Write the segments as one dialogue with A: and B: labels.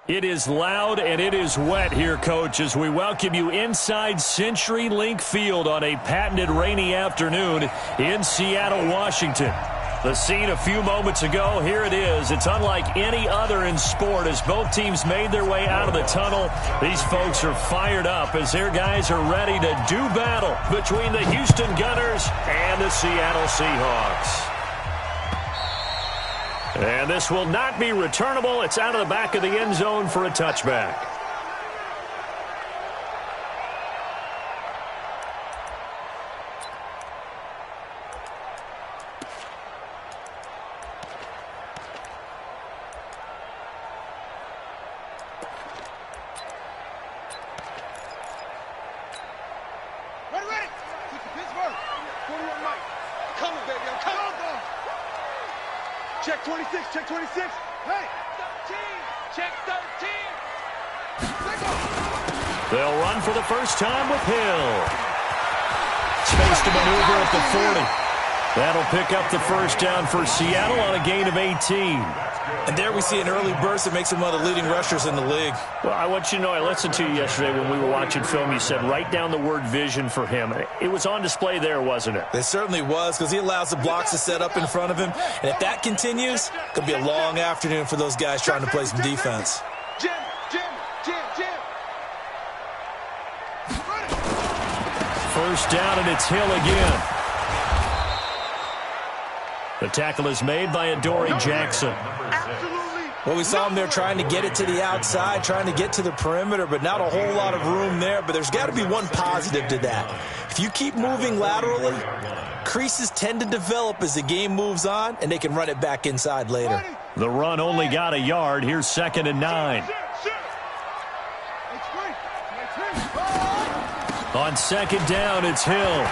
A: It is loud and it is wet here, Coach, as we welcome you inside CenturyLink Field on a patented rainy afternoon in Seattle, Washington. The scene a few moments ago, here it is. It's unlike any other in sport as both teams made their way out of the tunnel. These folks are fired up as their guys are ready to do battle between the Houston Gunners and the Seattle Seahawks. And this will not be returnable. It's out of the back of the end zone for a touchback.
B: Ready. Keep the Pittsburgh. 41 Mike. Coming, baby. I'm coming. Check 26, check 26. Hey! 13, check 13.
A: They'll run for the first time with Hill. Space to maneuver at the 40. That'll pick up the first down for Seattle on a gain of 18.
C: And there we see an early burst that makes him one of the leading rushers in the league.
A: Well, I want you to know, I listened to you yesterday when we were watching film. You said write down the word vision for him. It was on display there, wasn't it?
C: It certainly was, because he allows the blocks to set up in front of him. And if that continues, it could be a long afternoon for those guys trying to play some defense.
B: Jim.
A: First down, and it's Hill again. The tackle is made by Adoree Jackson.
C: Well, we saw him there trying to get it to the outside, trying to get to the perimeter, but not a whole lot of room there. But there's got to be one positive to that. If you keep moving laterally, creases tend to develop as the game moves on, and they can run it back inside later.
A: The run only got a yard. Here's 2nd and 9. On 2nd down, it's Hill.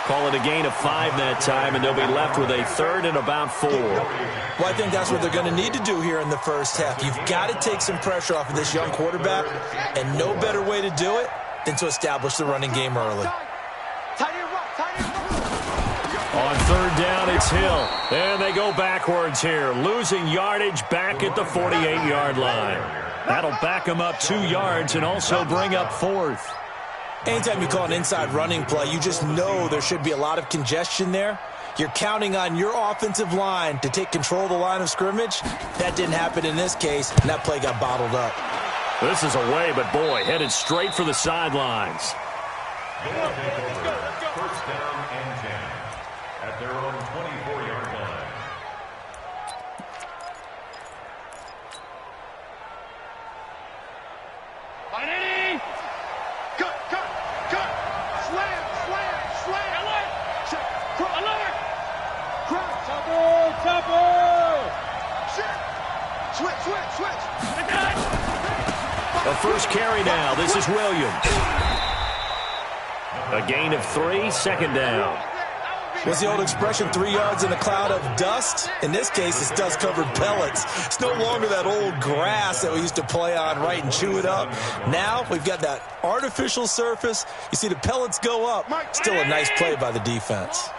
A: Call it a gain of 5 that time, and they'll be left with a 3rd and about 4.
C: Well, I think that's what they're going to need to do here in the first half. You've got to take some pressure off of this young quarterback, and no better way to do it than to establish the running game early.
A: On 3rd down, it's Hill. And they go backwards here, losing yardage back at the 48-yard line. That'll back them up 2 yards and also bring up 4th.
C: Anytime you call an inside running play, you just know there should be a lot of congestion there. You're counting on your offensive line to take control of the line of scrimmage. That didn't happen in this case, and that play got bottled up.
A: This is away, but boy, headed straight for the sidelines.
D: First down and 10 at their own 24-yard line.
B: Switch.
A: A first carry now. This is Williams. A gain of 3, 2nd down.
C: What's the old expression, 3 yards in a cloud of dust? In this case, it's dust-covered pellets. It's no longer that old grass that we used to play on, right, and chew it up. Now we've got that artificial surface. You see the pellets go up. Still a nice play by the defense.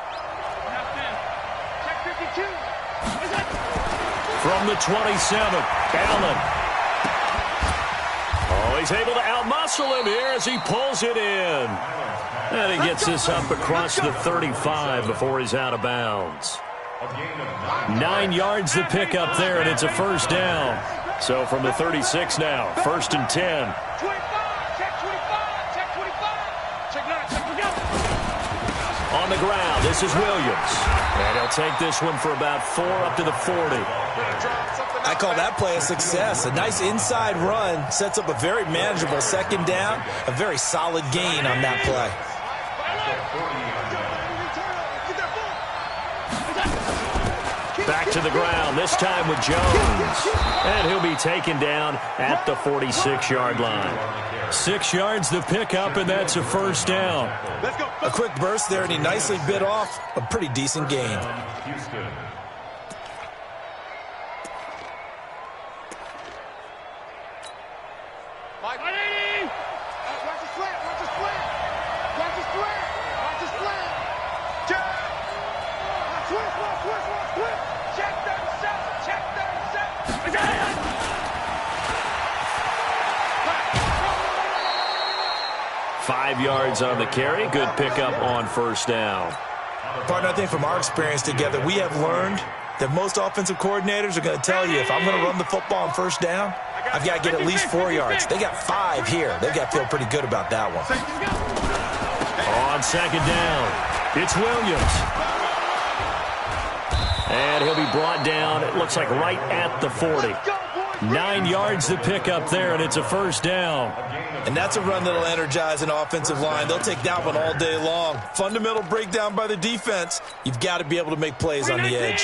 A: From the 27, Allen. Oh, he's able to outmuscle him here as he pulls it in. And he gets this up across the 35 before he's out of bounds. 9 yards the pickup there, and it's a first down. So from the 36 now, 1st and 10. On the ground, this is Williams. And he'll take this one for about 4 up to the 40.
C: I call that play a success. A nice inside run sets up a very manageable 2nd down. A very solid gain on that play.
A: Back to the ground, this time with Jones. And he'll be taken down at the 46-yard line. 6 yards the pickup, and that's a first down.
C: A quick burst there, and he nicely bit off a pretty decent gain.
B: Check
A: 5 yards on the carry. Good pickup on first down.
C: Partner, I think from our experience together, we have learned that most offensive coordinators are going to tell you, if I'm going to run the football on first down, I've got to get at least 4 yards. They got 5 here. They've got to feel pretty good about that one.
A: On second down, it's Williams. And he'll be brought down, it looks like right at the 40. 9 yards to pick up there, and it's a first down.
C: And that's a run that'll energize an offensive line. They'll take that one all day long. Fundamental breakdown by the defense. You've got to be able to make plays on the edge.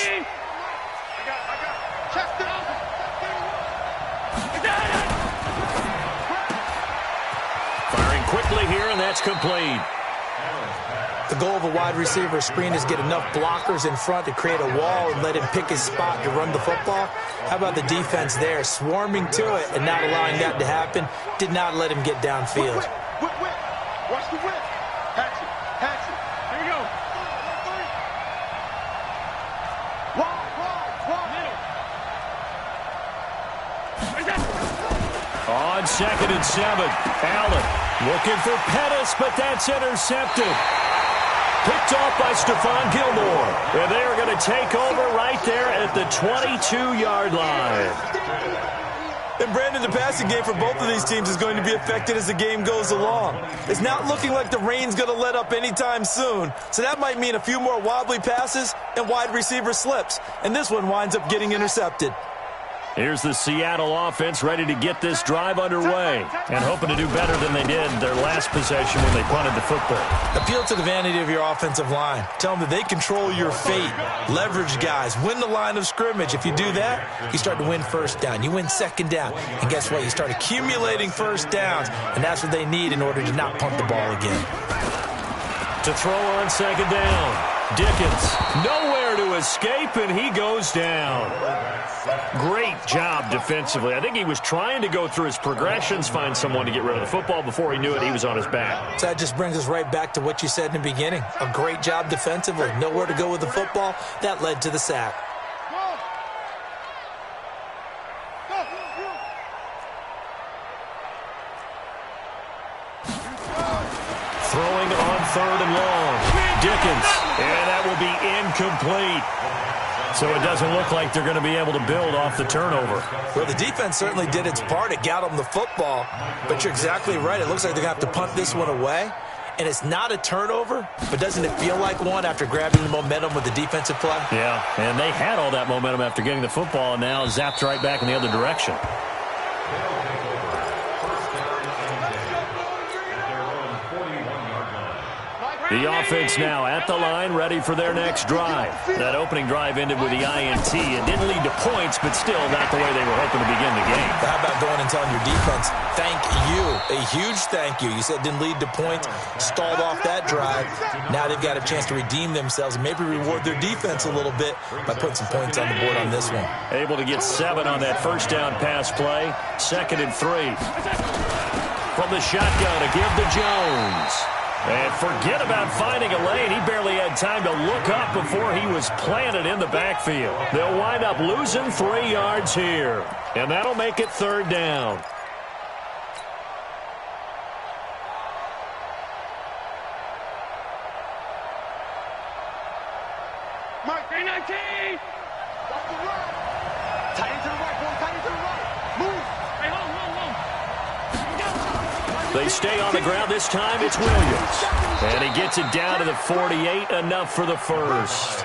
A: Firing quickly here, and that's complete.
C: The goal of a wide receiver screen is get enough blockers in front to create a wall and let him pick his spot to run the football. How about the defense there, swarming to it and not allowing that to happen? Did not let him get downfield.
B: Watch the whip. Hatch it. Here we go. Wide.
A: On second and 7, Allen looking for Pettis, but that's intercepted. Picked off by Stephon Gilmore. And they're going to take over right there at the 22-yard line.
C: And Brandon, the passing game for both of these teams is going to be affected as the game goes along. It's not looking like the rain's going to let up anytime soon. So that might mean a few more wobbly passes and wide receiver slips. And this one winds up getting intercepted.
A: Here's the Seattle offense ready to get this drive underway and hoping to do better than they did their last possession when they punted the football.
C: Appeal to the vanity of your offensive line. Tell them that they control your fate. Leverage guys. Win the line of scrimmage. If you do that, you start to win first down. You win second down. And guess what? You start accumulating first downs. And that's what they need in order to not punt the ball again.
A: To throw on second down. Dickens, nowhere to escape, and he goes down. Great job defensively. I think he was trying to go through his progressions, find someone to get rid of the football. Before he knew it, he was on his back.
C: So that just brings us right back to what you said in the beginning. A great job defensively. Nowhere to go with the football. That led to the sack.
A: Throwing on third and long. Dickens, and that will be incomplete. So it doesn't look like they're going to be able to build off the turnover.
C: Well, the defense certainly did its part. It got them the football. But you're exactly right. It looks like they're going to have to punt this one away. And it's not a turnover, but doesn't it feel like one after grabbing the momentum with the defensive play?
A: Yeah, and they had all that momentum after getting the football, and now zapped right back in the other direction. The offense now at the line, ready for their next drive. That opening drive ended with the INT. It didn't lead to points, but still not the way they were hoping to begin the game.
C: How about going and telling your defense, thank you, a huge thank you. You said it didn't lead to points, stalled off that drive. Now they've got a chance to redeem themselves and maybe reward their defense a little bit by putting some points on the board on this one.
A: Able to get 7 on that first down pass play. 2nd and 3. From the shotgun to give to Jones. And forget about finding a lane. He barely had time to look up before he was planted in the backfield. They'll wind up losing 3 yards here. And that'll make it 3rd down.
B: Mike, 319. Off the right. Tight into the right, boy. Tight into the right. Move. Hey, hold.
A: They stay on the ground. This time it's Williams. And he gets it down to the 48, enough for the first.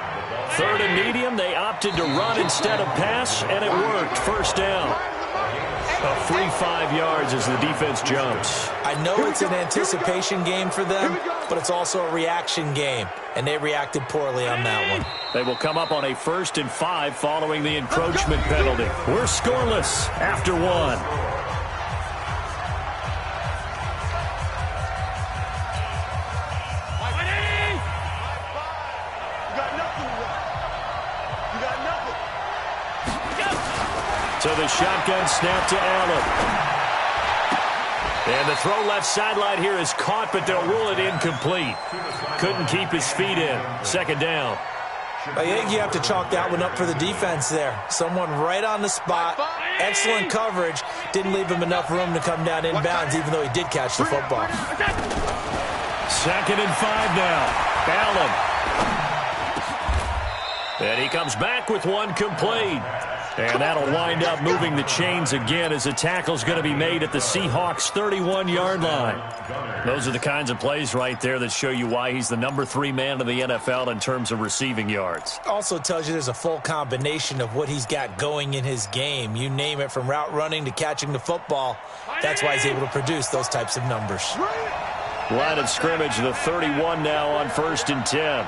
A: 3rd and medium, they opted to run instead of pass, and it worked. First down. A free 5 yards as the defense jumps.
C: I know it's an anticipation game for them, but it's also a reaction game, and they reacted poorly on that one.
A: They will come up on a 1st and 5 following the encroachment penalty. We're scoreless after 1. So the shotgun snap to Allen. And the throw left sideline here is caught, but they'll rule it incomplete. Couldn't keep his feet in. 2nd down.
C: I think you have to chalk that one up for the defense there. Someone right on the spot, Excellent coverage. Didn't leave him enough room to come down inbounds, even though he did catch the football.
A: 2nd and 5 now. Allen. And he comes back with one complete. And that'll wind up moving the chains again as the tackle's going to be made at the Seahawks' 31-yard line. Those are the kinds of plays right there that show you why he's the number 3 man in the NFL in terms of receiving yards.
C: Also tells you there's a full combination of what he's got going in his game. You name it, from route running to catching the football. That's why he's able to produce those types of numbers.
A: Line of scrimmage, the 31 now on 1st and 10.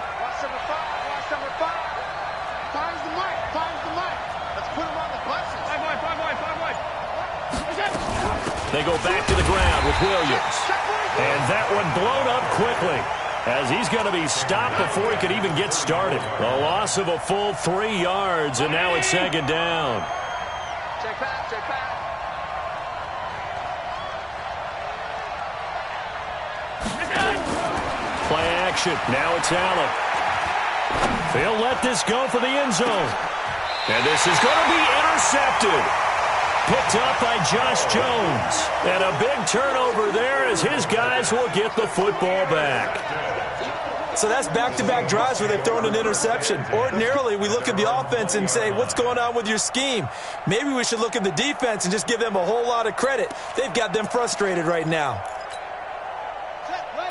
A: They go back to the ground with Williams. And that one blown up quickly as he's going to be stopped before he could even get started. A loss of a full 3 yards, and now it's 2nd down.
B: Check back, check back.
A: Play action. Now it's Allen. They'll let this go for the end zone. And this is going to be intercepted. Picked up by Josh Jones. And a big turnover there as his guys will get the football back.
C: So that's back-to-back drives where they've thrown an interception. Ordinarily, we look at the offense and say, what's going on with your scheme? Maybe we should look at the defense and just give them a whole lot of credit. They've got them frustrated right now.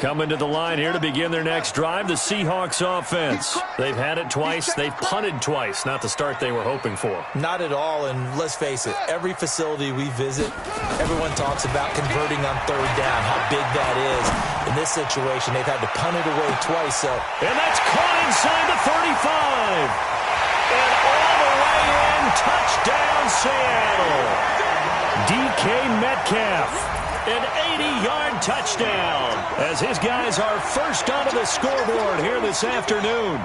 A: Coming to the line here to begin their next drive, the Seahawks offense. They've had it twice. They've punted twice. Not the start they were hoping for.
C: Not at all, and let's face it, every facility we visit, everyone talks about converting on 3rd down, how big that is. In this situation, they've had to punt it away twice.
A: And that's caught inside the 35. And all the way in, touchdown Seattle. DK Metcalf. An 80-yard touchdown as his guys are first onto the scoreboard here this afternoon.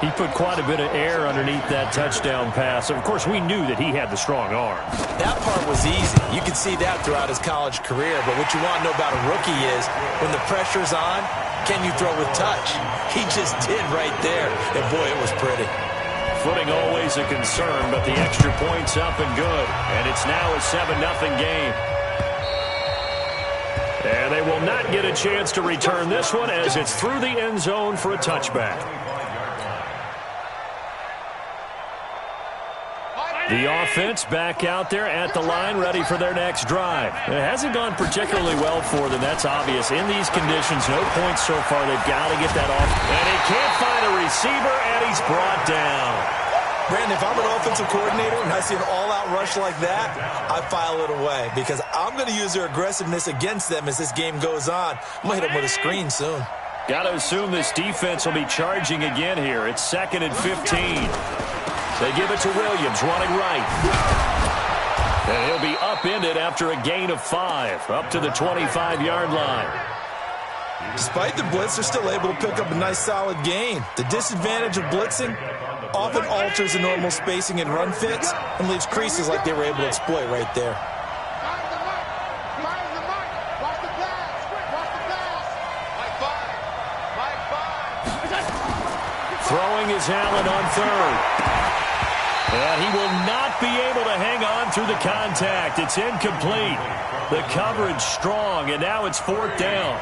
A: He put quite a bit of air underneath that touchdown pass. Of course, we knew that he had the strong arm.
C: That part was easy. You could see that throughout his college career. But what you want to know about a rookie is when the pressure's on, can you throw with touch? He just did right there. And, boy, it was pretty.
A: Footing always a concern, but the extra point's up and good. And it's now a 7-0 game. And they will not get a chance to return this one as it's through the end zone for a touchback. The offense back out there at the line, ready for their next drive. It hasn't gone particularly well for them, that's obvious. In these conditions, no points so far. They've got to get that off. And he can't find a receiver, and he's brought down.
C: Brandon, if I'm an offensive coordinator and I see an all-out rush like that, I file it away because I'm going to use their aggressiveness against them as this game goes on. I'm going to hit them with a screen soon.
A: Got to assume this defense will be charging again here. It's 2nd and 15. They give it to Williams, running right. And he'll be upended after a gain of 5, up to the 25-yard line.
C: Despite the blitz, they're still able to pick up a nice, solid gain. The disadvantage of blitzing often alters the normal spacing and run fits and leaves creases like they were able to exploit right there.
A: Throwing is Allen on 3rd. And he will not be able to hang on through the contact. It's incomplete. The coverage strong, and now it's 4th down.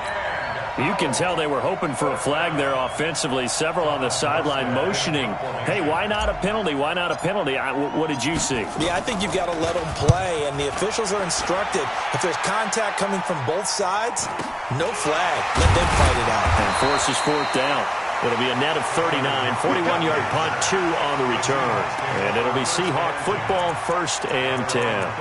A: You can tell they were hoping for a flag there offensively. Several on the sideline motioning, hey, why not a penalty? Why not a penalty? What did you see?
C: Yeah, I think you've got to let them play, and the officials are instructed. If there's contact coming from both sides, no flag. Let them fight it out.
A: And forces 4th down. It'll be a net of 39, 41-yard punt, 2 on the return. And it'll be Seahawk football, 1st and 10.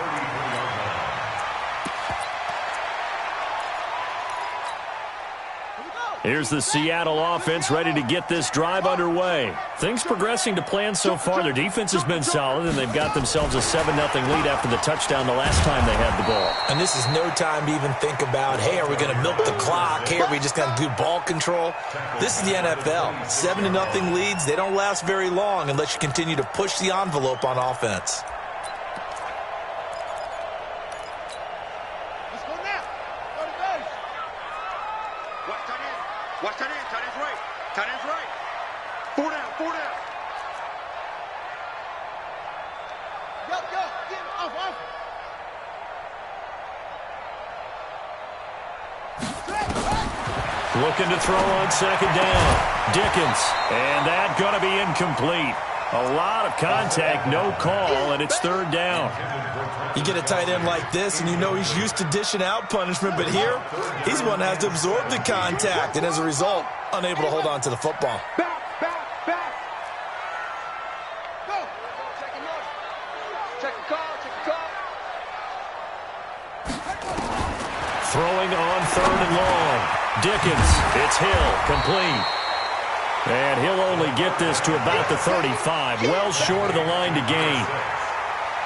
A: Here's the Seattle offense ready to get this drive underway. Things progressing to plan so far. Their defense has been solid, and they've got themselves a 7-0 lead after the touchdown the last time they had the ball.
C: And this is no time to even think about, hey, are we going to milk the clock? Hey, are we just going to do ball control? This is the NFL. 7-0 leads, they don't last very long unless you continue to push the envelope on offense.
B: Watch tight end. Tight end's right. Tight end's right. 4 down. 4 down.
A: Looking to throw on second down. Dickens. And that going to be incomplete. A lot of contact, no call, and it's third down.
C: You get a tight end like this, and you know he's used to dishing out punishment, but here, he's the one that has to absorb the contact, and as a result, unable to hold on to the football.
B: Back. Go. Check your noise. Check your call.
A: Throwing on third and long. Dickens. It's Hill. Complete. And he'll only get this to about the 35. Well short of the line to gain.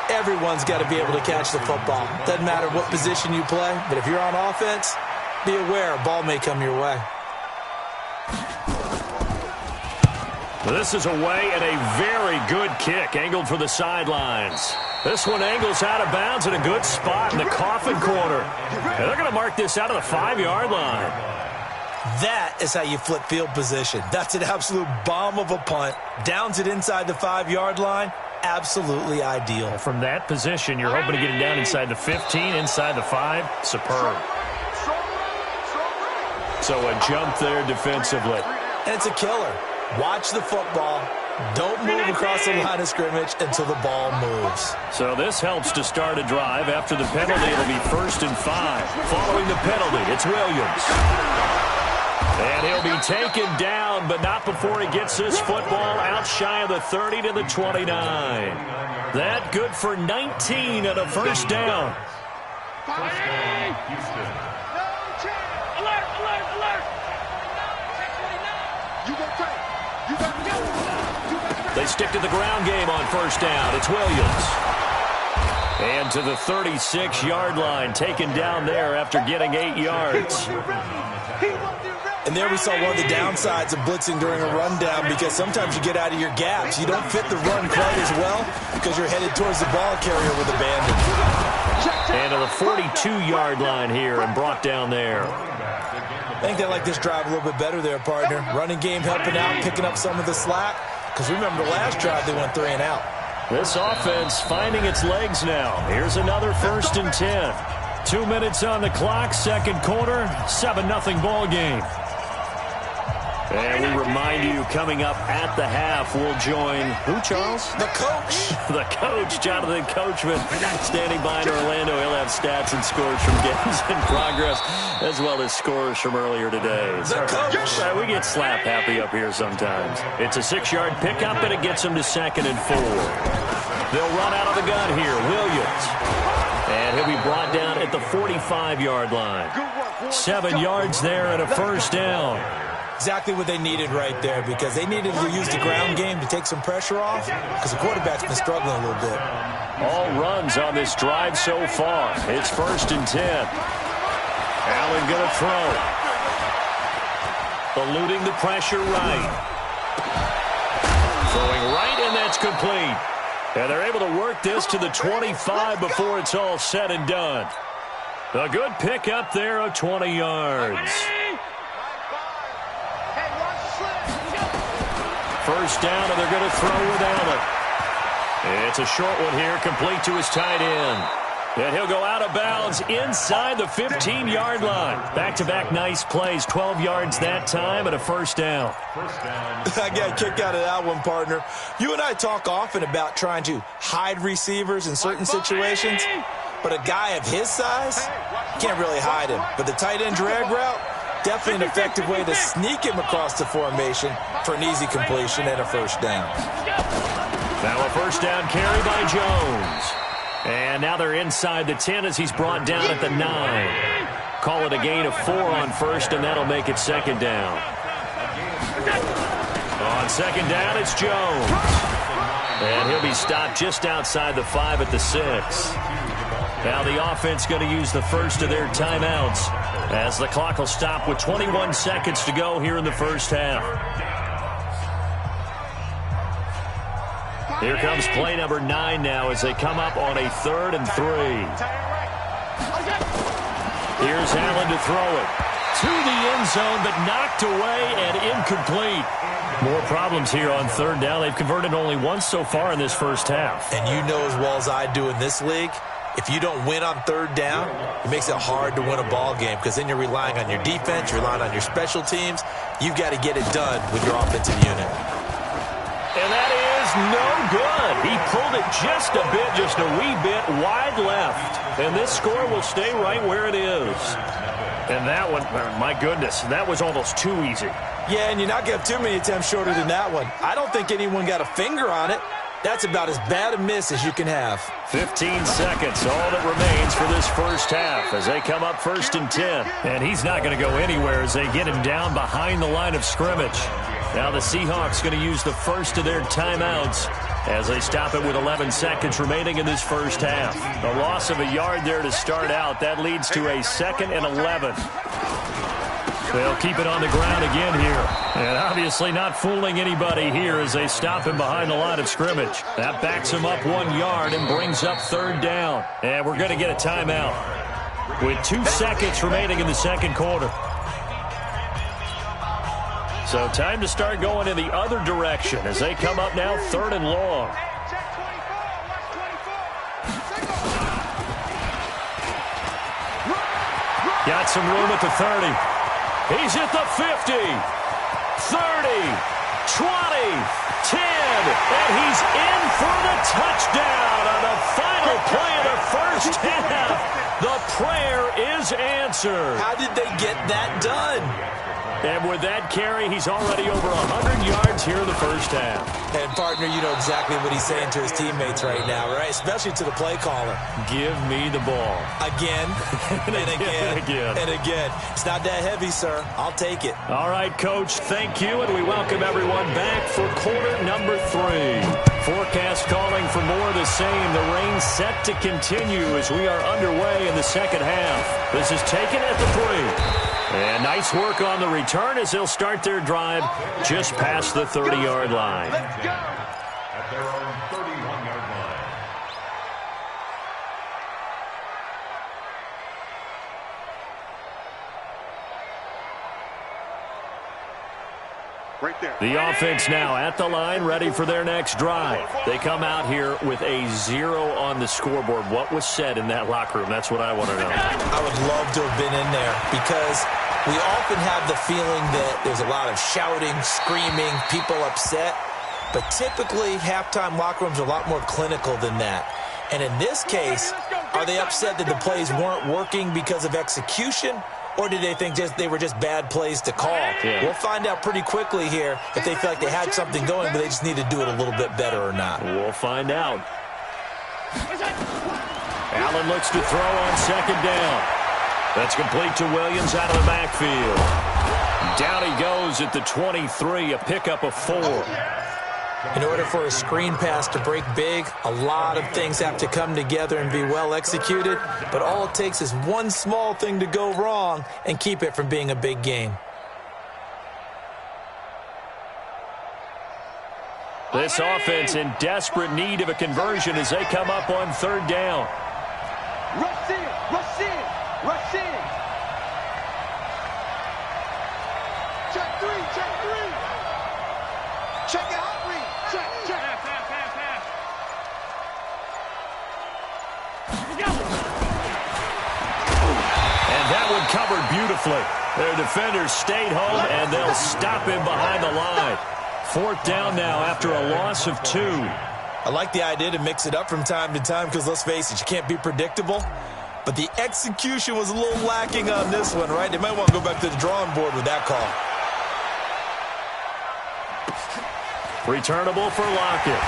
C: Everyone's got to be able to catch the football. Doesn't matter what position you play, but if you're on offense, be aware a ball may come your way.
A: This is away and a very good kick angled for the sidelines. This one angles out of bounds in a good spot in the coffin corner. And they're going to mark this out of the 5-yard line.
C: That is how you flip field position. That's an absolute bomb of a punt. Downs it inside the 5-yard line. Absolutely ideal.
A: From that position, you're hoping to get it down inside the 15, inside the 5. Superb. So a jump there defensively.
C: And it's a killer. Watch the football. Don't move across the line of scrimmage until the ball moves.
A: So this helps to start a drive. After the penalty, it'll be 1st and 5. Following the penalty, it's Williams. And he'll be taken down, but not before he gets this football out shy of the 30 to the 29. That good for 19 and a first down.
D: Houston.
A: They stick to the ground game on first down. It's Williams. And to the 36-yard line, taken down there after getting 8 yards.
C: And there we saw one of the downsides of blitzing during a rundown, because sometimes you get out of your gaps. You don't fit the run quite as well because you're headed towards the ball carrier with abandon.
A: And to the 42-yard line here and brought down there.
C: I think they like this drive a little bit better there, partner. Running game helping out, picking up some of the slack. Because remember, the last drive they went 3 and out.
A: This offense finding its legs now. Here's another 1st and 10. 2 minutes on the clock, second quarter, 7-0 ball game. And we remind you, coming up at the half, we'll join, who, Charles?
C: The coach.
A: The coach, Jonathan Coachman, standing by in Orlando. He'll have stats and scores from games in progress, as well as scores from earlier today.
C: The coach.
A: We get slap happy up here sometimes. It's a 6-yard pickup, and it gets them to 2nd and 4. They'll run out of the gun here. Williams. And he'll be brought down at the 45-yard line. 7 yards there and a first down.
C: Exactly what they needed right there, because they needed to use the ground game to take some pressure off, because the quarterback's been struggling a little bit.
A: All runs on this drive so far. It's 1st and 10. Allen going to throw. Eluding the pressure right. Throwing right, and that's complete. And they're able to work this to the 25 before it's all said and done. A good pick up there of 20 yards. First down, and they're going to throw without it. It's a short one here, complete to his tight end. And he'll go out of bounds inside the 15-yard line. Back-to-back nice plays, 12 yards that time, and a first down.
C: I got a kick out of that one, partner. You and I talk often about trying to hide receivers in certain situations, but a guy of his size, can't really hide him. But the tight end drag route, definitely an effective way to sneak him across the formation for an easy completion and a first down.
A: Now a first down carry by Jones. And now they're inside the 10 as he's brought down at the 9. Call it a gain of 4 on first, and that'll make it second down. On second down, it's Jones. And he'll be stopped just outside the 5 at the 6. Now the offense going to use the first of their timeouts, as the clock will stop with 21 seconds to go here in the first half. Here comes play number 9 now as they come up on a 3rd and 3. Here's Allen to throw it. To the end zone, but knocked away and incomplete. More problems here on third down. They've converted only once so far in this first half.
C: And you know as well as I do in this league, if you don't win on third down, it makes it hard to win a ball game because then you're relying on your defense, you're relying on your special teams. You've got to get it done with your offensive unit.
A: And that is no good. He pulled it just a bit, just a wee bit wide left. And this score will stay right where it is. And that one, my goodness, that was almost too easy.
C: Yeah, and you're not going to have too many attempts shorter than that one. I don't think anyone got a finger on it. That's about as bad a miss as you can have.
A: 15 seconds, all that remains for this first half as they come up 1st and 10. And he's not going to go anywhere as they get him down behind the line of scrimmage. Now the Seahawks going to use the first of their timeouts as they stop it with 11 seconds remaining in this first half. A loss of a yard there to start out. That leads to a 2nd and 11. They'll keep it on the ground again here. And obviously not fooling anybody here as they stop him behind the line of scrimmage. That backs him up 1 yard and brings up third down. And we're going to get a timeout with 2 seconds remaining in the second quarter. So time to start going in the other direction as they come up now 3rd and long. Got some room at the 30. He's at the 50, 30, 20, 10, and he's in for the touchdown on the final play of the first half. The prayer is answered.
C: How did they get that done?
A: And with that carry, he's already over 100 yards here in the first half.
C: And, partner, you know exactly what he's saying to his teammates right now, right? Especially to the play caller.
A: Give me the ball.
C: Again, and again, and again. It's not that heavy, sir. I'll take it.
A: All right, Coach, thank you, and we welcome everyone back for quarter number 3. Forecast calling for more of the same. The rain set to continue as we are underway in the second half. This is taken at the 3. And nice work on the return as they'll start their drive just past the 30-yard line.
D: Let's go! At their own 31-yard line.
B: Right there.
A: The offense now at the line, ready for their next drive. They come out here with a 0 on the scoreboard. What was said in that locker room? That's what I want to know.
C: I would love to have been in there because we often have the feeling that there's a lot of shouting, screaming, people upset. But typically, halftime locker rooms are a lot more clinical than that. And in this case, are they upset that the plays weren't working because of execution? Or did they think they were just bad plays to call?
A: Yeah.
C: We'll find out pretty quickly here if they feel like they had something going, but they just need to do it a little bit better or not.
A: We'll find out. Allen looks to throw on second down. That's complete to Williams out of the backfield. Down he goes at the 23, a pickup of 4.
C: In order for a screen pass to break big, a lot of things have to come together and be well executed, but all it takes is one small thing to go wrong and keep it from being a big game.
A: This offense in desperate need of a conversion as they come up on third down.
B: Rush in, rush in, rush in. Check 3, check 3. Check it out, read. Check, check. Pass.
A: And that one covered beautifully. Their defenders stayed home, and they'll stop him behind the line. 4th down now after a loss of 2.
C: I like the idea to mix it up from time to time because, let's face it, you can't be predictable. But the execution was a little lacking on this one, right? They might want to go back to the drawing board with that call.
A: Returnable for Lockett.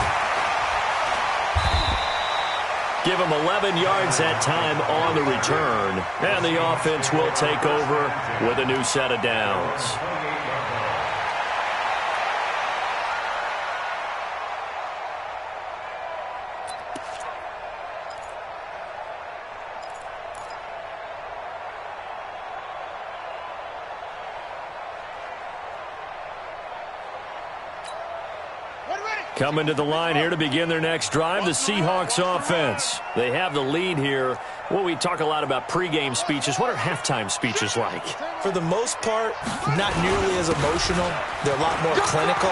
A: Give him 11 yards that time on the return. And the offense will take over with a new set of downs. Coming to the line here to begin their next drive, the Seahawks offense. They have the lead here. Well, we talk a lot about pregame speeches. What are halftime speeches like?
C: For the most part, not nearly as emotional. They're a lot more clinical.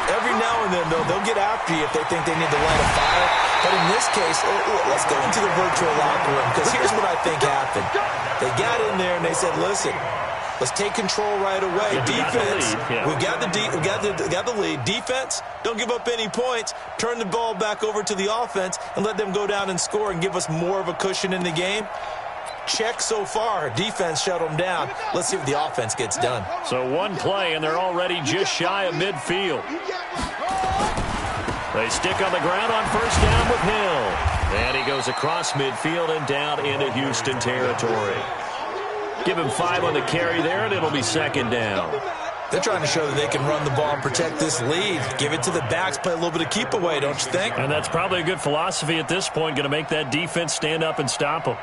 C: Every now and then, though, they'll get after you if they think they need to light a fire. But in this case, let's go into the virtual locker room, because here's what I think happened. They got in there and they said, listen, let's take control right away. Defense, we got the lead. Defense, don't give up any points. Turn the ball back over to the offense and let them go down and score and give us more of a cushion in the game. Check so far. Defense shut them down. Let's see if the offense gets done.
A: So one play, and they're already just shy of midfield. They stick on the ground on first down with Hill. And he goes across midfield and down into Houston territory. Give him 5 on the carry there, and it'll be second down.
C: They're trying to show that they can run the ball and protect this lead. Give it to the backs, play a little bit of keep away, don't you think?
A: And that's probably a good philosophy at this point, going to make that defense stand up and stop them.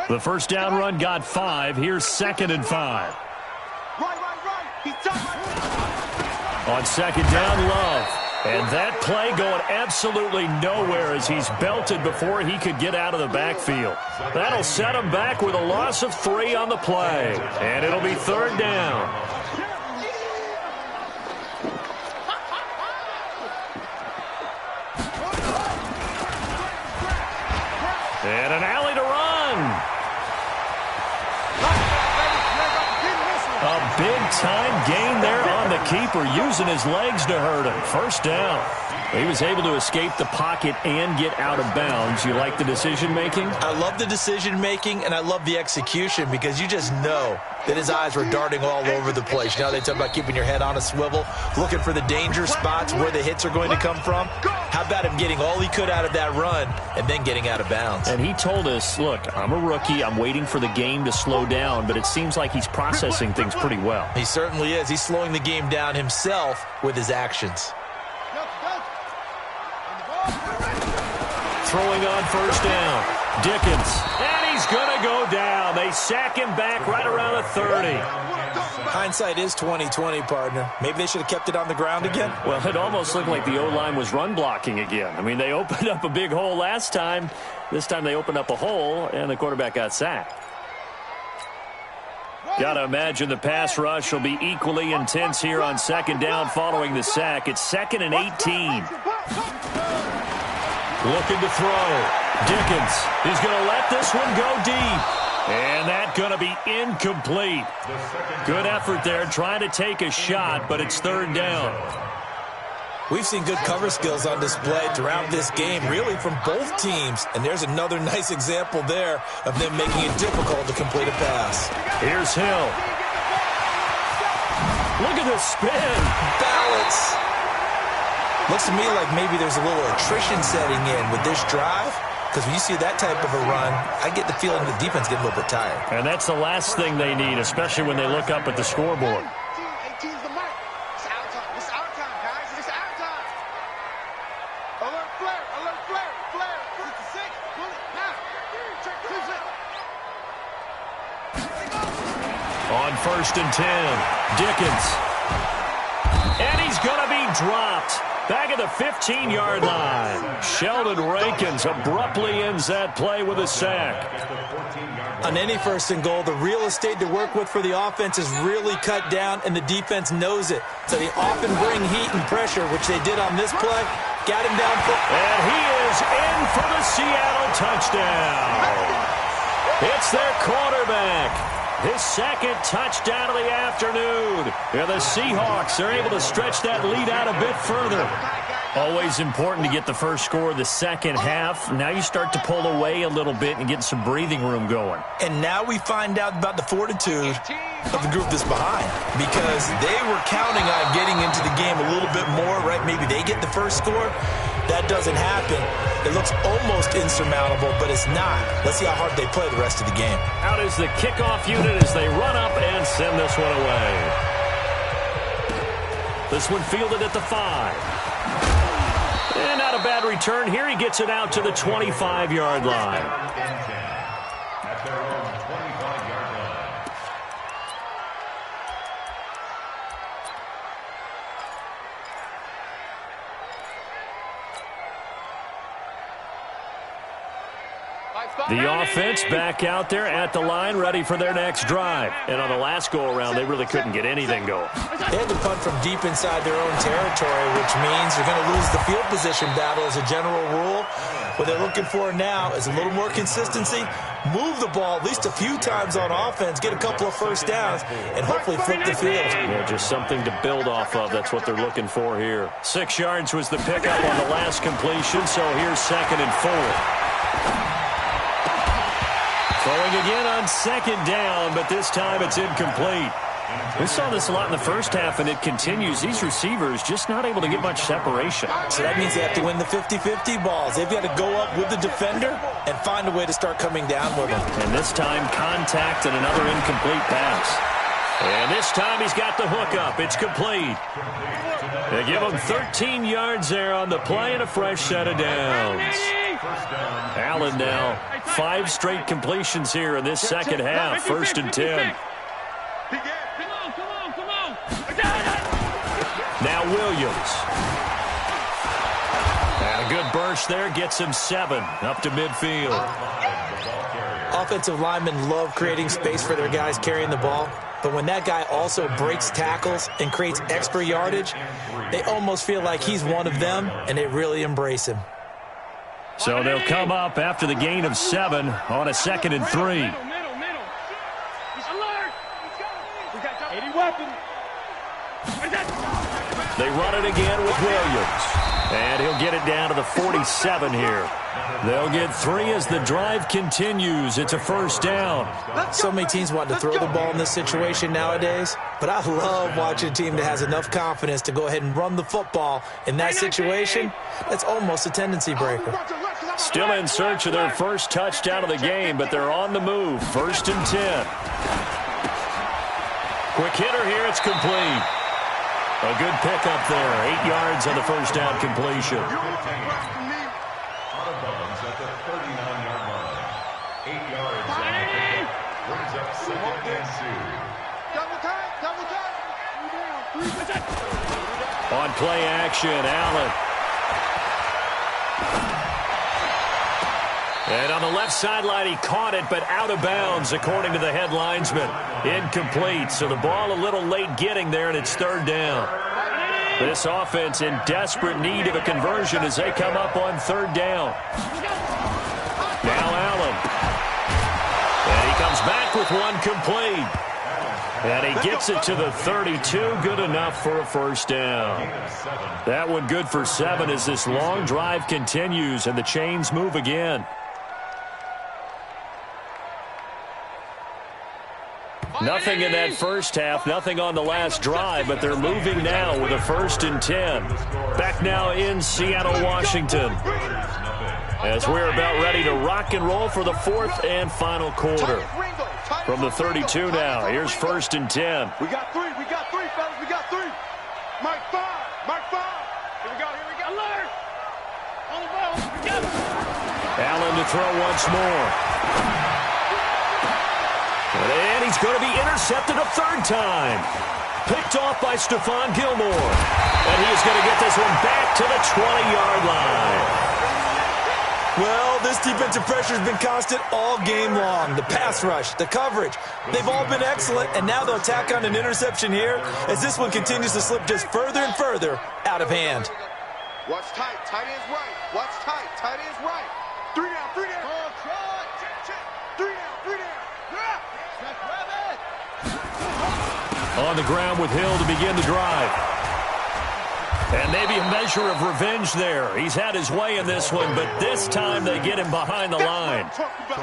A: The first down run got 5. Here's 2nd and 5. On second down, Love. And that play going absolutely nowhere as he's belted before he could get out of the backfield. That'll set him back with a loss of 3 on the play. And it'll be 3rd down. And an alley to run. A big-time gain there on the keeper, using his legs to hurt him. First down. He was able to escape the pocket and get out of bounds. You like the decision-making?
C: I love the decision-making, and I love the execution, because you just know that his eyes were darting all over the place. You know, they talk about keeping your head on a swivel, looking for the danger spots where the hits are going to come from. How about him getting all he could out of that run and then getting out of bounds?
A: And he told us, look, I'm a rookie. I'm waiting for the game to slow down, but it seems like he's processing things pretty well.
C: He certainly is. He's slowing the game down himself with his actions.
A: Throwing on first down, Dickens, and he's going to go down. They sack him back right around the 30.
C: Hindsight is 20/20, partner. Maybe they should have kept it on the ground again.
A: Well, it almost looked like the O-line was run blocking again. I mean, they opened up a big hole last time. This time they opened up a hole, and the quarterback got sacked. Got to imagine the pass rush will be equally intense here on second down following the sack. It's 2nd and 18. Looking to throw. Dickens is going to let this one go deep. And that's going to be incomplete. Good effort there trying to take a shot, but it's 3rd down.
C: We've seen good cover skills on display throughout this game, really from both teams. And there's another nice example there of them making it difficult to complete a pass.
A: Here's Hill. Look at the spin.
C: Balance. Looks to me like maybe there's a little attrition setting in with this drive. Because when you see that type of a run, I get the feeling the defense getting a little bit tired.
A: And that's the last thing they need, especially when they look up at the scoreboard. On 1st and 10, Dickens. And he's going to be dropped. Back at the 15-yard line. Sheldon Rankins abruptly ends that play with a sack.
C: On any 1st and goal, the real estate to work with for the offense is really cut down, and the defense knows it. So they often bring heat and pressure, which they did on this play. Got him down.
A: And he is in for the Seattle touchdown. It's their quarterback. His 2nd touchdown of the afternoon. Yeah, the Seahawks are able to stretch that lead out a bit further. Always important to get the first score of the second half. Now you start to pull away a little bit and get some breathing room going.
C: And now we find out about the fortitude of the group that's behind, because they were counting on getting into the game a little bit more, right? Maybe they get the first score. That doesn't happen. It looks almost insurmountable, but it's not. Let's see how hard they play the rest of the game.
A: Out is the kickoff unit as they run up and send this one away. This one fielded at the 5. And out not a bad return here. He gets it out to the 25-yard line.
D: At their own 25-yard line.
A: The offense back out there at the line, ready for their next drive. And on the last go-around, they really couldn't get anything going.
C: They had to punt from deep inside their own territory, which means you're going to lose the field position battle as a general rule. What they're looking for now is a little more consistency, move the ball at least a few times on offense, get a couple of first downs, and hopefully flip the field.
A: Yeah, just something to build off of. That's what they're looking for here. 6 yards was the pickup on the last completion, so here's 2nd and 4. Throwing again on 2nd down, but this time it's incomplete. We saw this a lot in the first half, and it continues. These receivers just not able to get much separation.
C: So that means they have to win the 50-50 balls. They've got to go up with the defender and find a way to start coming down with them.
A: And this time, contact and another incomplete pass. And this time he's got the hook up. It's complete. They give him 13 yards there on the play and a fresh set of downs. Allen now 5 straight completions here in this second half. 1st and 10. Now Williams. And a good burst there gets him 7 up to midfield.
C: Offensive linemen love creating space for their guys carrying the ball. But when that guy also breaks tackles and creates extra yardage, they almost feel like he's one of them, and they really embrace him.
A: So they'll come up after the gain of 7 on a 2nd and 3. They run it again with Williams. And he'll get it down to the 47 here. They'll get 3 as the drive continues. It's a 1st down.
C: So many teams want to throw the ball in this situation nowadays, but I love watching a team that has enough confidence to go ahead and run the football in that situation. That's almost a tendency breaker.
A: Still in search of their first touchdown of the game, but they're on the move. 1st and 10. Quick hitter here. It's complete. A good pickup there. 8 yards on the 1st down completion.
D: Out of bounds at the 39-yard line. 8 yards on the pickup. Brings up 2nd and 2.
A: On play action, Allen. And on the left sideline, he caught it, but out of bounds, according to the head linesman. Incomplete, so the ball a little late getting there, and it's 3rd down. This offense in desperate need of a conversion as they come up on 3rd down. Now Allen. And he comes back with one complete. And he gets it to the 32, good enough for a 1st down. That one good for 7 as this long drive continues and the chains move again. Nothing in that first half, nothing on the last drive, but they're moving now with a 1st and 10. Back now in Seattle, Washington, as we're about ready to rock and roll for the 4th and final quarter. From the 32 now, here's 1st and 10.
B: We got 3, fellas, we got 3. Mark 5. Here we go. Alert! On the ball, together.
A: Allen to throw once more. And he's going to be intercepted a 3rd time. Picked off by Stephon Gilmore. And he is going to get this one back to the 20-yard line.
C: Well, this defensive pressure has been constant all game long. The pass rush, the coverage, they've all been excellent, and now they'll tack on an interception here as this one continues to slip just further and further out of hand.
B: Watch tight, tight end's right. Watch tight, tight end's right. 3 down. 3 down.
A: On the ground with Hill to begin the drive. And maybe a measure of revenge there. He's had his way in this one, but this time they get him behind the line.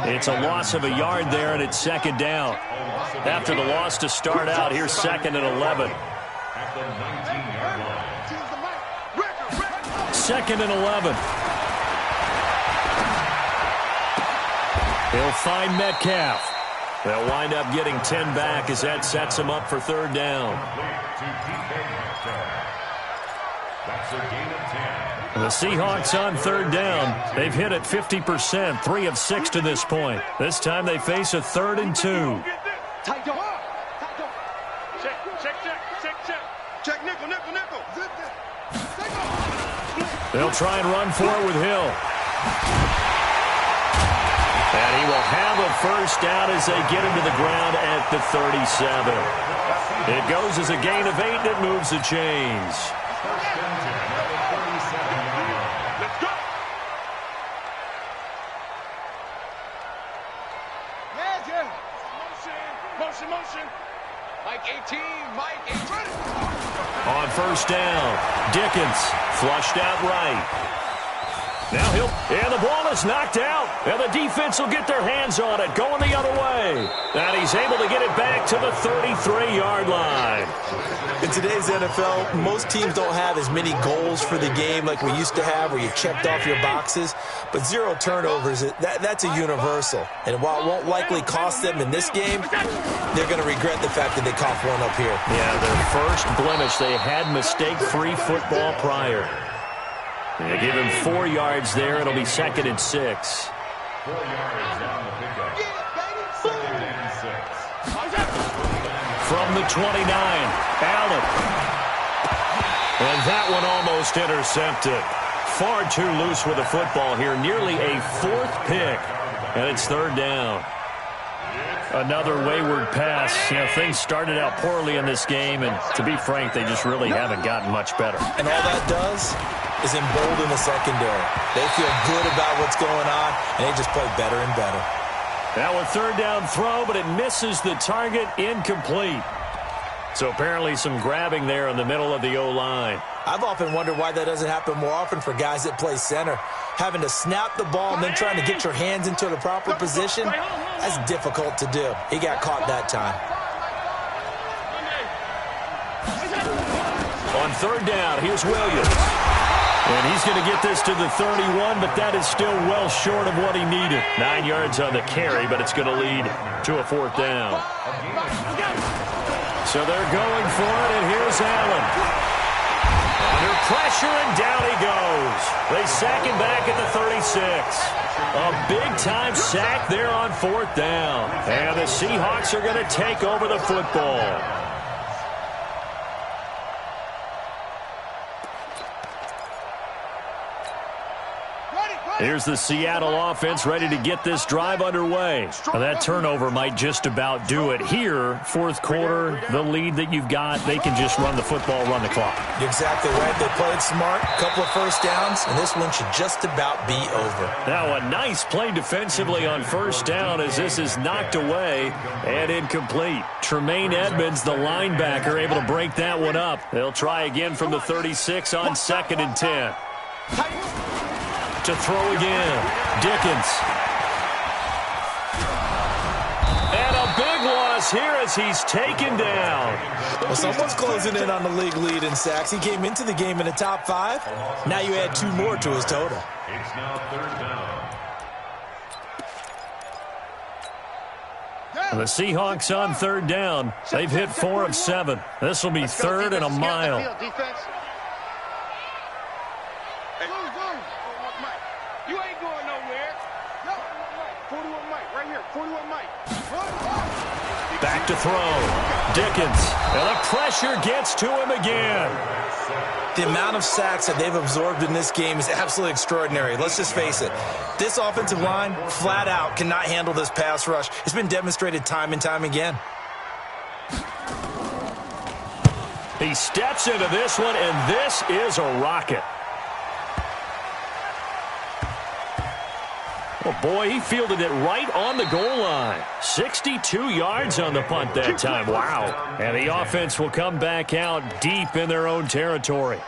A: It's a loss of a yard there, and it's 2nd down. After the loss to start out, here's 2nd and 11.
D: At the 19-yard line.
A: 2nd and 11. He'll find Metcalf. They'll wind up getting 10 back as that sets him up for 3rd down.
D: That's a gain of 10.
A: The Seahawks on third down. They've hit it 50%, 3 of 6 to this point. This time they face a 3rd and 2.
B: Check nickel, nickel, nickel.
A: They'll try and run for it with Hill. And he will have a first down as they get him to the ground at the 37. It goes as a gain of 8, and it moves the chains.
B: Let's go. Motion, motion. Mike 18, Mike 18.
A: On first down, Dickens flushed out right. Now and the ball is knocked out, and the defense will get their hands on it, going the other way. And he's able to get it back to the 33-yard line.
C: In today's NFL, most teams don't have as many goals for the game like we used to have, where you checked off your boxes. But 0 turnovers, that's a universal. And while it won't likely cost them in this game, they're going to regret the fact that they coughed one up here.
A: Yeah, their first blemish. They had mistake-free football prior. They give him 4 yards there. It'll be 2nd and 6.
D: 4 yards on the pickup. 2nd and 6.
A: From the 29, Allen. And that one almost intercepted. Far too loose with the football here. Nearly a 4th pick. And it's 3rd down. Another wayward pass. You know, things started out poorly in this game, and to be frank, they just really haven't gotten much better.
C: And all that does is embolden the secondary. They feel good about what's going on, and they just play better and better.
A: Now a 3rd down throw, but it misses the target, incomplete. So apparently some grabbing there in the middle of the O-line.
C: I've often wondered why that doesn't happen more often for guys that play center. Having to snap the ball and then trying to get your hands into the proper position, that's difficult to do. He got caught that time.
A: On 3rd down, here's Williams. And he's going to get this to the 31, but that is still well short of what he needed. 9 yards on the carry, but it's going to lead to a 4th down. So they're going for it, and here's Allen. Under pressure, and down he goes. They sack him back at the 36. A big-time sack there on 4th down. And the Seahawks are going to take over the football. Here's the Seattle offense ready to get this drive underway. Now, that turnover might just about do it. Here, 4th quarter, the lead that you've got, they can just run the football, run the clock.
C: You're exactly right. They played smart, a couple of first downs, and this one should just about be over.
A: Now, a nice play defensively on 1st down as this is knocked away and incomplete. Tremaine Edmonds, the linebacker, able to break that one up. They'll try again from the 36 on 2nd and 10. To throw again, Dickens. And a big loss here as he's taken down.
C: Well, someone's closing in on the league lead in sacks. He came into the game in the top 5. Now you add 2 more to his total.
D: It's now 3rd down.
A: And the Seahawks on 3rd down. They've hit 4 of 7. This will be 3rd and a mile.
B: You ain't going nowhere. 41 Mike, right here. 41 Mike.
A: Back to throw. Dickens. And the pressure gets to him again.
C: The amount of sacks that they've absorbed in this game is absolutely extraordinary. Let's just face it. This offensive line, flat out, cannot handle this pass rush. It's been demonstrated time and time again.
A: He steps into this one, and this is a rocket. Oh, boy, he fielded it right on the goal line. 62 yards on the punt that time. Wow. And the offense will come back out deep in their own territory.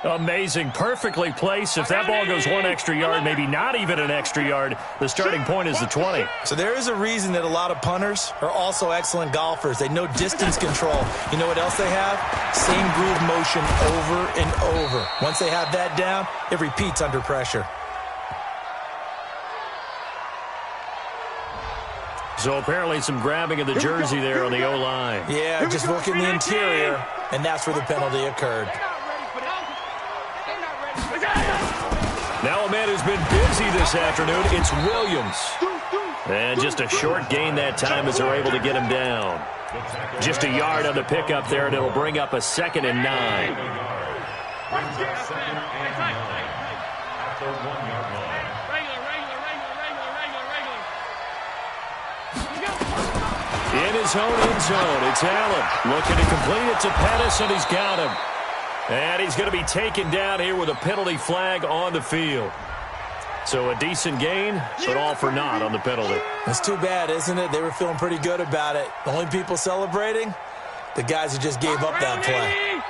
A: Amazing. Perfectly placed. If that ball goes 1 extra yard, maybe not even an extra yard, the starting point is the 20.
C: So there is a reason that a lot of punters are also excellent golfers. They know distance control. You know what else they have? Same groove motion over and over. Once they have that down, it repeats under pressure.
A: So apparently some grabbing of the jersey there on the O-line.
C: Yeah, just working the interior, and that's where the penalty occurred.
A: been busy this afternoon. It's Williams. And just a short gain that time as they're able to get him down. Just a yard on the pickup there, and it'll bring up a 2nd and 9. In his own end zone, it's Allen looking to complete it to Pettis, and he's got him. And he's going to be taken down here with a penalty flag on the field. So a decent gain, but all for naught on the penalty.
C: It's too bad, isn't it? They were feeling pretty good about it. The only people celebrating, the guys who just gave up that play.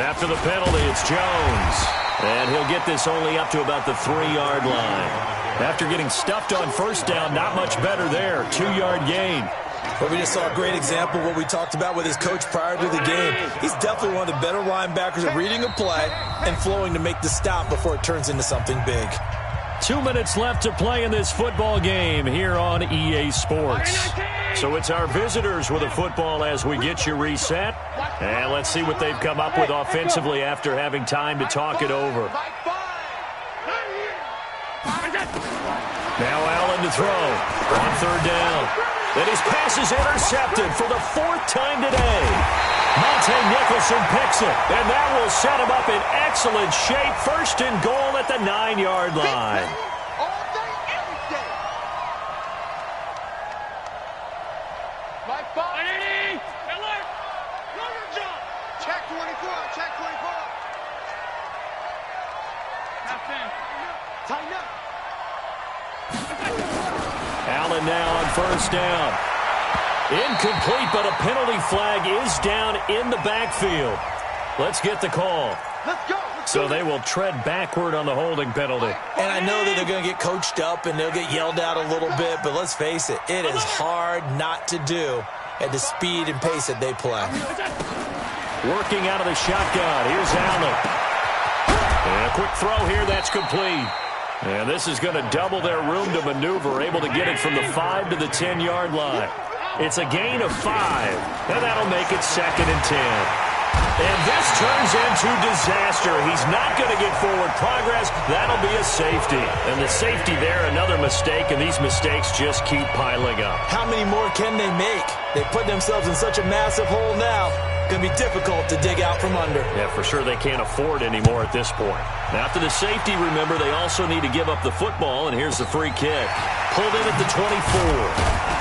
A: After the penalty, it's Jones. And he'll get this only up to about the 3-yard line. After getting stuffed on first down, not much better there. 2-yard gain.
C: But we just saw a great example of what we talked about with his coach prior to the game. He's definitely one of the better linebackers at reading a play and flowing to make the stop before it turns into something big.
A: 2 minutes left to play in this football game here on EA Sports. So it's our visitors with a football as we get you reset. And let's see what they've come up with offensively after having time to talk it over. Now Allen to throw on 3rd down. And his pass is intercepted for the 4th time today. Monte Nicholson picks it, and that will set him up in excellent shape. 1st and goal at the 9-yard line.
B: All day, every day. Like 5. Alert. Runner jump. Check 24. Check 24. Tighten up.
A: Allen now on 1st down. Incomplete, but a penalty flag is down in the backfield. Let's get the call.
B: Let's go.
A: So they will tread backward on the holding penalty.
C: And I know that they're going to get coached up and they'll get yelled at a little bit, but let's face it, it is hard not to do at the speed and pace that they play.
A: Working out of the shotgun. Here's Allen. And a quick throw here. That's complete. And this is going to double their room to maneuver, able to get it from the 5 to the 10-yard line. It's a gain of 5, and that'll make it 2nd and 10. And this turns into disaster. He's not going to get forward progress. That'll be a safety. And the safety there, another mistake, and these mistakes just keep piling up.
C: How many more can they make? They put themselves in such a massive hole now. Going to be difficult to dig out from under.
A: Yeah, for sure they can't afford anymore at this point. After the safety, remember, they also need to give up the football, and here's the free kick. Pulled in at the 24.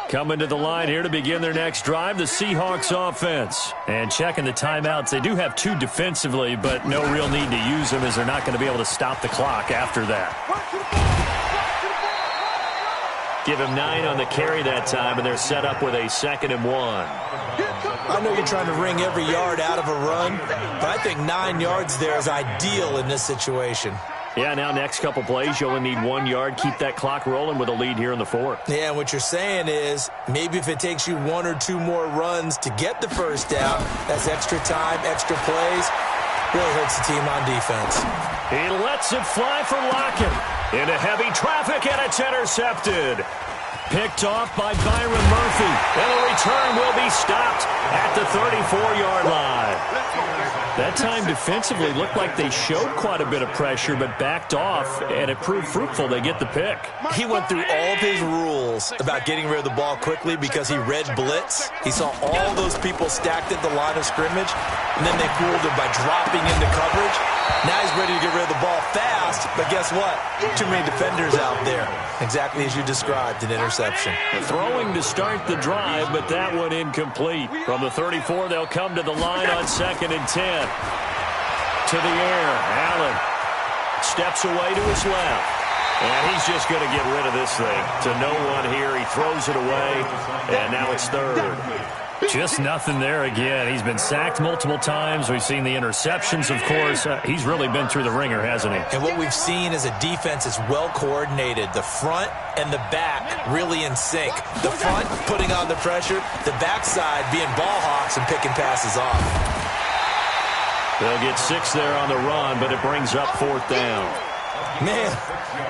A: Coming to the line here to begin their next drive, the Seahawks offense. And checking the timeouts, they do have 2 defensively, but no real need to use them as they're not going to be able to stop the clock after that. Give him 9 on the carry that time, and they're set up with a 2nd and 1.
C: I know you're trying to wring every yard out of a run, but I think 9 yards there is ideal in this situation.
A: Yeah, now next couple plays, you only need 1 yard. Keep that clock rolling with a lead here in the 4th.
C: Yeah, and what you're saying is maybe if it takes you 1 or 2 more runs to get the first down, that's extra time, extra plays, really hurts the team on defense.
A: He lets it fly for Lockett. Into heavy traffic, and it's intercepted. Picked off by Byron Murphy. And the return will be stopped at the 34-yard line. That time defensively looked like they showed quite a bit of pressure but backed off, and it proved fruitful. They get the pick.
C: He went through all of his rules about getting rid of the ball quickly because he read blitz. He saw all those people stacked at the line of scrimmage, and then they fooled him by dropping into coverage. Now he's ready to get rid of the ball fast, but guess what? Too many defenders out there. Exactly as you described, an interception.
A: Throwing to start the drive, but that one incomplete. From the 34, they'll come to the line on 2nd and 10. To the air, Allen steps away to his left. And he's just going to get rid of this thing. To no one here, he throws it away, and now it's 3rd. Just nothing there again. He's been sacked multiple times. We've seen the interceptions, of course. He's really been through the ringer, hasn't he?
C: And what we've seen is a defense is well coordinated. The front and the back really in sync. The front putting on the pressure, the backside being ball hawks and picking passes off.
A: They'll get 6 there on the run, but it brings up 4th down.
C: Man,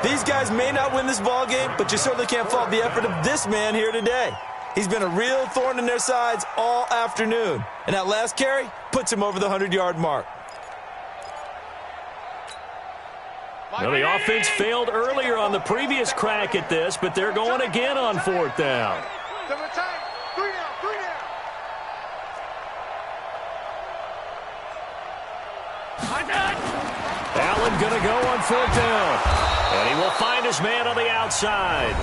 C: these guys may not win this ball game, but you certainly can't fault the effort of this man here today. He's been a real thorn in their sides all afternoon. And that last carry puts him over the 100-yard mark.
A: Well, the offense failed earlier on the previous crack at this, but they're going again on 4th down.
B: 3 down, 3 down.
A: Allen going to go on 4th down. And he will find his man on the outside.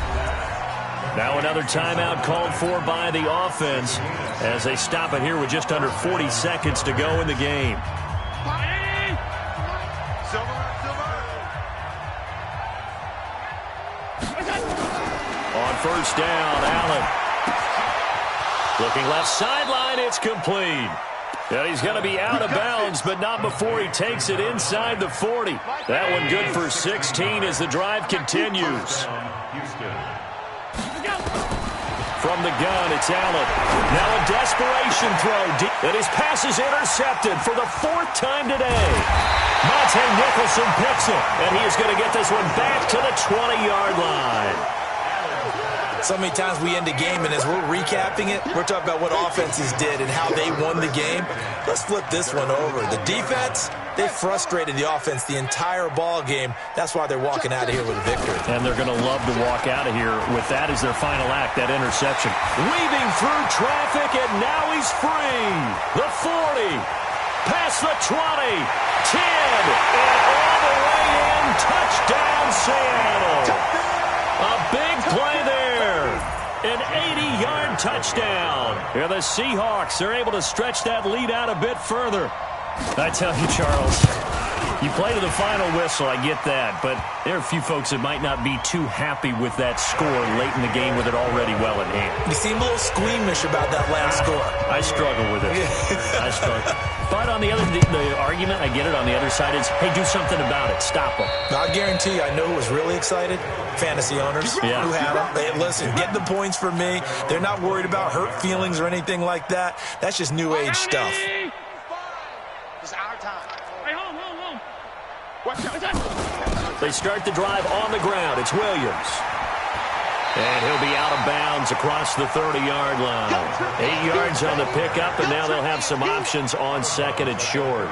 A: Now another timeout called for by the offense as they stop it here with just under 40 seconds to go in the game. On 1st down, Allen. Looking left sideline, it's complete. Yeah, he's going to be out of bounds, but not before he takes it inside the 40. That one good for 16 as the drive continues. From the gun, it's Allen. Now a desperation throw. And his pass is intercepted for the 4th time today. Monte Nicholson picks it, and he is going to get this one back to the 20-yard line.
C: So many times we end a game, and as we're recapping it, we're talking about what offenses did and how they won the game. Let's flip this one over. The defense, they frustrated the offense the entire ball game. That's why they're walking out of here with a victory.
A: And they're going to love to walk out of here with that as their final act, that interception. Weaving through traffic, and now he's free. The 40, past the 20, 10, and all the way in. Touchdown, Seattle. A big play there. An 80-yard touchdown. Here the Seahawks are able to stretch that lead out a bit further. I tell you, Charles, you play to the final whistle, I get that, but there are a few folks that might not be too happy with that score late in the game with it already well in hand.
C: You seem a little squeamish about that last score.
A: I struggle with it. I struggle. But on the argument, I get it, on the other side is, hey, do something about it. Stop them.
C: Now, I guarantee you, I know who was really excited. Fantasy owners who had them. Hey, listen, get the points for me. They're not worried about hurt feelings or anything like that. That's just new age stuff.
B: It's our time. Hey, home.
A: They start the drive on the ground. It's Williams. And he'll be out of bounds across the 30-yard line. 8 yards on the pickup, and now they'll have some options on 2nd and short.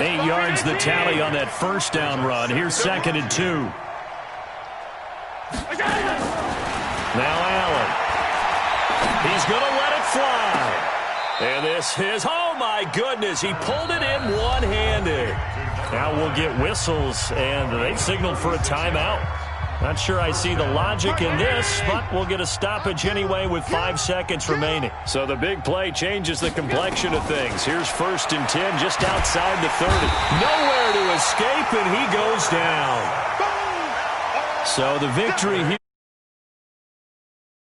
A: 8 yards the tally on that 1st down run. Here's 2nd and 2. Now Allen. He's going to let it fly. And this is, oh my goodness, he pulled it in one-handed. Now we'll get whistles, and they signaled for a timeout. Not sure I see the logic in this, but we'll get a stoppage anyway with 5 seconds remaining. So the big play changes the complexion of things. Here's 1st and 10 just outside the 30. Nowhere to escape, and he goes down. So the victory here.